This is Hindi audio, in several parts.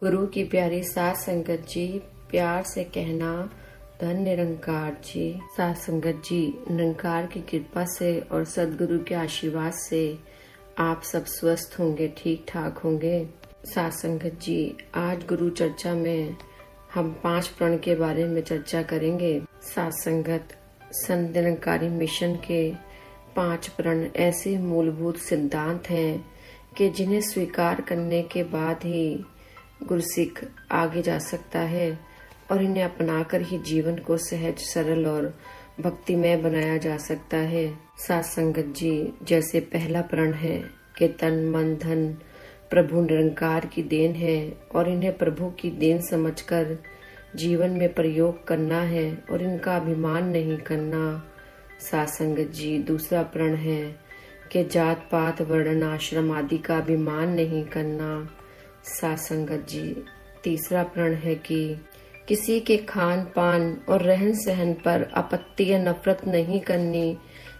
गुरु की प्यारी साथ संगत जी, प्यार से कहना धन निरंकार जी। साथ संगत जी, निरंकार की कृपा से और सदगुरु के आशीर्वाद से आप सब स्वस्थ होंगे, ठीक ठाक होंगे। साथ संगत जी, आज गुरु चर्चा में हम 5 प्रण के बारे में चर्चा करेंगे। साथ संगत, संत निरंकारी मिशन के 5 प्रण ऐसे मूलभूत सिद्धांत हैं कि जिन्हें स्वीकार करने के बाद ही गुरसिख आगे जा सकता है और इन्हें अपनाकर ही जीवन को सहज, सरल और भक्तिमय बनाया जा सकता है। साथ संगत जी, जैसे पहला प्रण है कि तन मन धन प्रभु निरंकार की देन है और इन्हें प्रभु की देन समझकर जीवन में प्रयोग करना है और इनका अभिमान नहीं करना। साथ संगत जी, दूसरा प्रण है कि जात पात वर्ण आश्रम आदि का अभिमान नहीं करना। साथ संगत जी, तीसरा प्रण है कि किसी के खान पान और रहन सहन पर आपत्ति या नफरत नहीं करनी।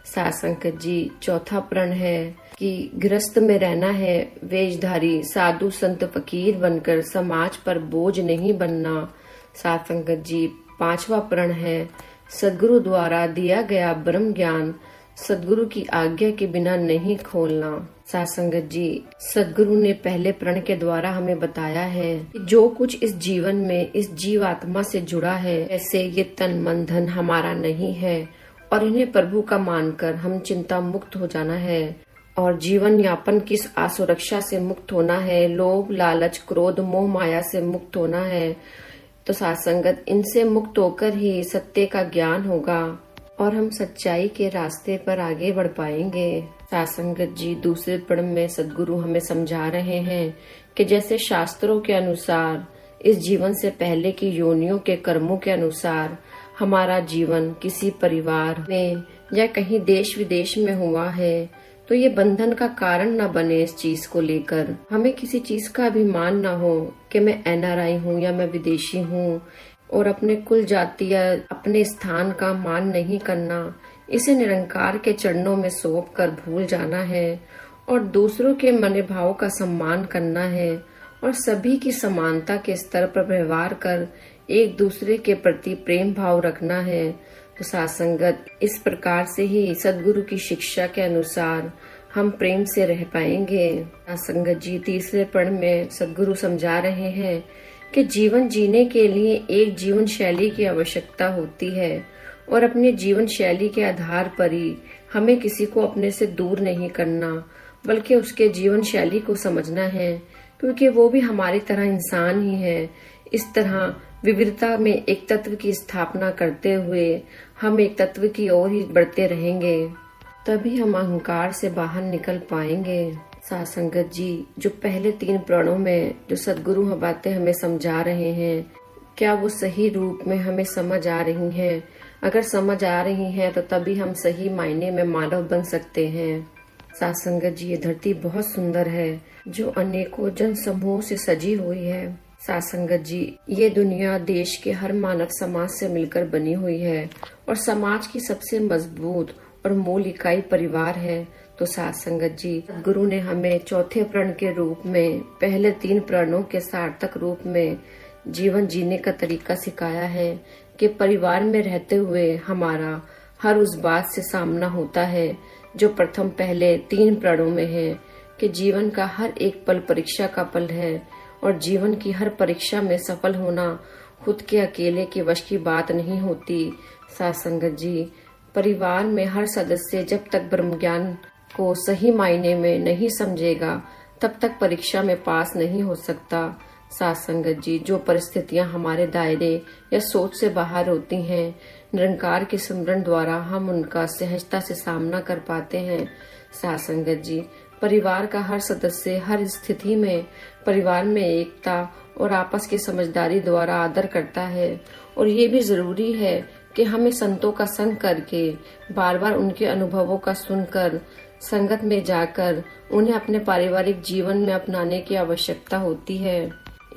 साथ संगत जी, चौथा प्रण है कि गृहस्थ में रहना है, वेशधारी साधु संत फकीर बनकर समाज पर बोझ नहीं बनना। साथ संगत जी, पांचवा प्रण है सदगुरु द्वारा दिया गया ब्रह्म ज्ञान सदगुरु की आज्ञा के बिना नहीं खोलना। साथ संगत जी, सदगुरु ने पहले प्रण के द्वारा हमें बताया है कि जो कुछ इस जीवन में इस जीव आत्मा से जुड़ा है, ऐसे ये तन मन धन हमारा नहीं है और इन्हें प्रभु का मानकर हम चिंता मुक्त हो जाना है और जीवन यापन की असुरक्षा से मुक्त होना है, लोभ लालच क्रोध मोह माया से मुक्त होना है। तो साथ संगत, इनसे मुक्त होकर ही सत्य का ज्ञान होगा और हम सच्चाई के रास्ते पर आगे बढ़ पाएंगे। साथ संगत जी, दूसरे प्रण में सदगुरु हमें समझा रहे हैं कि जैसे शास्त्रों के अनुसार इस जीवन से पहले की योनियों के कर्मों के अनुसार हमारा जीवन किसी परिवार में या कहीं देश विदेश में हुआ है, तो ये बंधन का कारण न बने। इस चीज को लेकर हमें किसी चीज का अभिमान न हो कि मैं NRI हूँ या मैं विदेशी हूँ और अपने कुल जाति या अपने स्थान का मान नहीं करना। इसे निरंकार के चरणों में सौंप कर भूल जाना है और दूसरों के मन भाव का सम्मान करना है और सभी की समानता के स्तर पर व्यवहार कर एक दूसरे के प्रति प्रेम भाव रखना है। तो साथ संगत, इस प्रकार से ही सदगुरु की शिक्षा के अनुसार हम प्रेम से रह पाएंगे। साथ संगत जी, तीसरे प्रण में सदगुरु समझा रहे हैं कि जीवन जीने के लिए एक जीवन शैली की आवश्यकता होती है और अपने जीवन शैली के आधार पर ही हमें किसी को अपने से दूर नहीं करना, बल्कि उसके जीवन शैली को समझना है, क्योंकि वो भी हमारी तरह इंसान ही है। इस तरह विविधता में एक तत्व की स्थापना करते हुए हम एक तत्व की ओर ही बढ़ते रहेंगे, तभी हम अहंकार से बाहर निकल पाएंगे। साथ संगत जी, जो पहले 3 प्रणों में जो सदगुरु बातें हमें समझा रहे हैं, क्या वो सही रूप में हमें समझ आ रही हैं? अगर समझ आ रही हैं तो तभी हम सही मायने में मानव बन सकते हैं। साथ संगत जी, ये धरती बहुत सुंदर है जो अनेकों जन समूह से सजी हुई है। साथ संगत जी, ये दुनिया देश के हर मानव समाज से मिलकर बनी हुई है और समाज की सबसे मजबूत और मूल इकाई परिवार है। तो साथ संगत जी, गुरु ने हमें चौथे प्रण के रूप में पहले 3 प्रणों के सार्थक रूप में जीवन जीने का तरीका सिखाया है कि परिवार में रहते हुए हमारा हर उस बात से सामना होता है जो प्रथम पहले 3 प्रणों में है कि जीवन का हर एक पल परीक्षा का पल है और जीवन की हर परीक्षा में सफल होना खुद के अकेले के वश की बात नहीं होती। साथ संगत जी, परिवार में हर सदस्य जब तक ब्रह्म ज्ञान को सही मायने में नहीं समझेगा तब तक परीक्षा में पास नहीं हो सकता। साथ संगत जी, जो परिस्थितियां हमारे दायरे या सोच से बाहर होती हैं, निरंकार के स्मरण द्वारा हम उनका सहजता से सामना कर पाते हैं। साथ संगत जी, परिवार का हर सदस्य हर स्थिति में परिवार में एकता और आपस की समझदारी द्वारा आदर करता है और ये भी जरूरी है कि हमें संतों का संग करके बार बार उनके अनुभवों का सुनकर संगत में जाकर उन्हें अपने पारिवारिक जीवन में अपनाने की आवश्यकता होती है।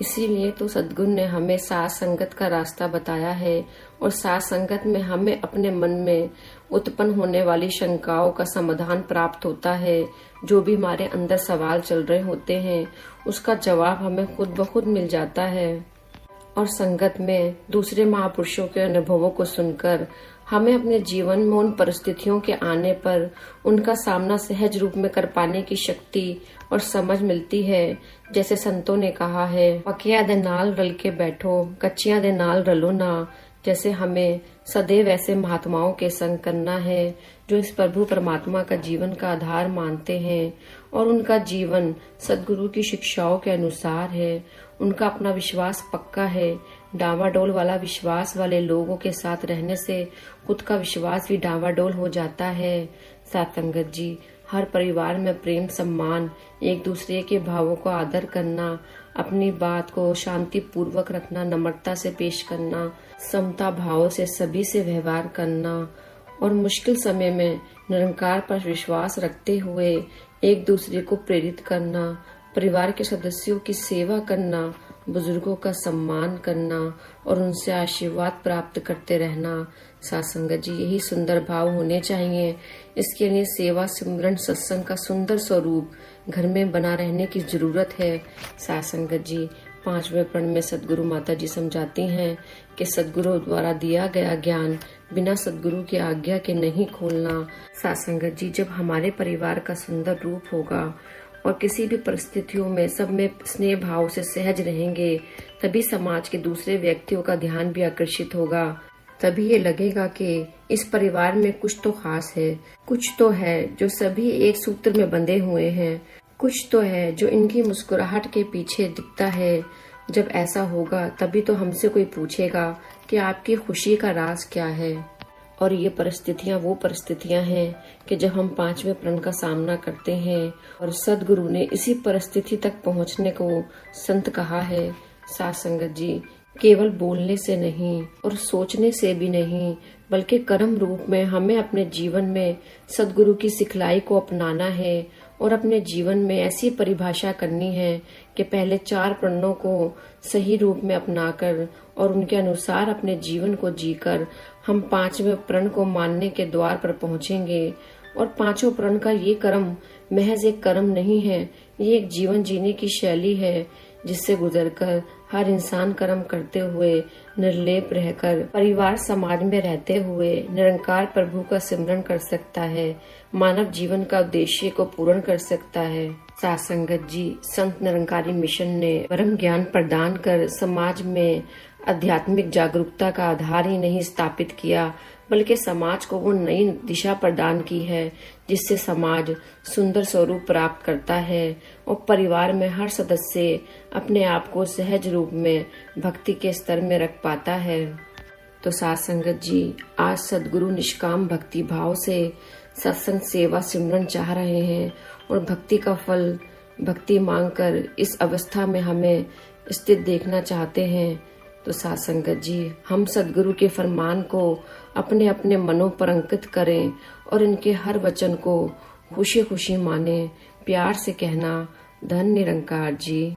इसीलिए तो सद्गुरु ने हमें साथ संगत का रास्ता बताया है और साथ संगत में हमें अपने मन में उत्पन्न होने वाली शंकाओं का समाधान प्राप्त होता है। जो भी हमारे अंदर सवाल चल रहे होते हैं उसका जवाब हमें खुद ब खुद मिल जाता है। और संगत में दूसरे महापुरुषों के अनुभवों को सुनकर हमें अपने जीवन में उन परिस्थितियों के आने पर उनका सामना सहज रूप में कर पाने की शक्ति और समझ मिलती है। जैसे संतों ने कहा है, पकिया दे नाल रल के बैठो, कच्चिया दे नाल रलो ना। जैसे हमें सदैव ऐसे महात्माओं के संग करना है जो इस प्रभु परमात्मा का जीवन का आधार मानते हैं और उनका जीवन सद्गुरु की शिक्षाओं के अनुसार है। उनका अपना विश्वास पक्का है। डावाडोल वाला विश्वास वाले लोगों के साथ रहने से खुद का विश्वास भी डावाडोल हो जाता है। सत्संगत जी, हर परिवार में प्रेम सम्मान, एक दूसरे के भावों को आदर करना, अपनी बात को शांति पूर्वक रखना, नम्रता से पेश करना, समता भाव से सभी से व्यवहार करना और मुश्किल समय में निरंकार पर विश्वास रखते हुए एक दूसरे को प्रेरित करना, परिवार के सदस्यों की सेवा करना, बुजुर्गों का सम्मान करना और उनसे आशीर्वाद प्राप्त करते रहना। सत्संगत जी, यही सुंदर भाव होने चाहिए। इसके लिए सेवा सिमरन सत्संग का सुंदर स्वरूप घर में बना रहने की जरूरत है। सत्संगत जी, 5वें प्रण में सदगुरु माता जी समझाती हैं कि सदगुरु द्वारा दिया गया ज्ञान बिना सदगुरु की आज्ञा के नहीं खोलना। सत्संगत जी, जब हमारे परिवार का सुंदर रूप होगा और किसी भी परिस्थितियों में सब में स्नेह भाव से सहज रहेंगे, तभी समाज के दूसरे व्यक्तियों का ध्यान भी आकर्षित होगा। तभी ये लगेगा कि इस परिवार में कुछ तो खास है, कुछ तो है जो सभी एक सूत्र में बंधे हुए हैं, कुछ तो है जो इनकी मुस्कुराहट के पीछे दिखता है। जब ऐसा होगा तभी तो हमसे कोई पूछेगा कि आपकी खुशी का राज क्या है। और ये परिस्थितियां वो परिस्थितियां हैं कि जब हम 5वें प्रण का सामना करते हैं और सदगुरु ने इसी परिस्थिति तक पहुंचने को संत कहा है। सत्संगत जी, केवल बोलने से नहीं और सोचने से भी नहीं, बल्कि कर्म रूप में हमें अपने जीवन में सदगुरु की सिखलाई को अपनाना है और अपने जीवन में ऐसी परिभाषा करनी है कि पहले 4 प्रणों को सही रूप में अपनाकर और उनके अनुसार अपने जीवन को जीकर हम 5वें प्रण को मानने के द्वार पर पहुंचेंगे। और 5वें प्रण का ये कर्म महज एक कर्म नहीं है, ये एक जीवन जीने की शैली है जिससे गुजरकर हर इंसान कर्म करते हुए निर्लेप रहकर परिवार समाज में रहते हुए निरंकार प्रभु का सिमरन कर सकता है, मानव जीवन का उद्देश्य को पूर्ण कर सकता है। सत्संगत जी, संत निरंकारी मिशन ने परम ज्ञान प्रदान कर समाज में आध्यात्मिक जागरूकता का आधार ही नहीं स्थापित किया, बल्कि समाज को वो नई दिशा प्रदान की है जिससे समाज सुंदर स्वरूप प्राप्त करता है और परिवार में हर सदस्य अपने आप को सहज रूप में भक्ति के स्तर में रख पाता है। तो सत्संगत जी, आज सदगुरु निष्काम भक्ति भाव से सत्संग सेवा सिमरन चाह रहे हैं और भक्ति का फल भक्ति मांगकर इस अवस्था में हमें स्थित देखना चाहते हैं। तो सत्संगत जी, हम सदगुरु के फरमान को अपने अपने मनों पर अंकित करें और इनके हर वचन को खुशी खुशी माने। प्यार से कहना, धन निरंकार जी।